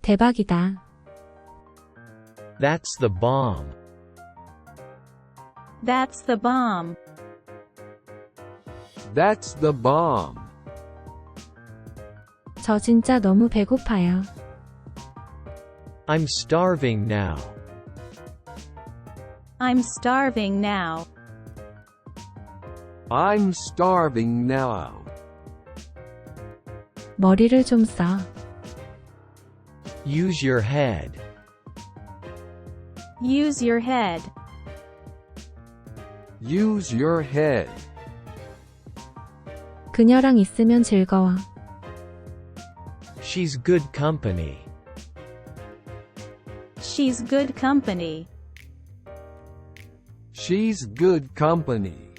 대박이다. That's the bomb. That's the bomb. That's the bomb. 저 진짜 너무 배고파요. I'm starving now. I'm starving now. I'm starving now. 머리를 좀 써. Use your head. Use your head. Use your head. 그녀랑 있으면 즐거워. She's good company. She's good company. She's good company.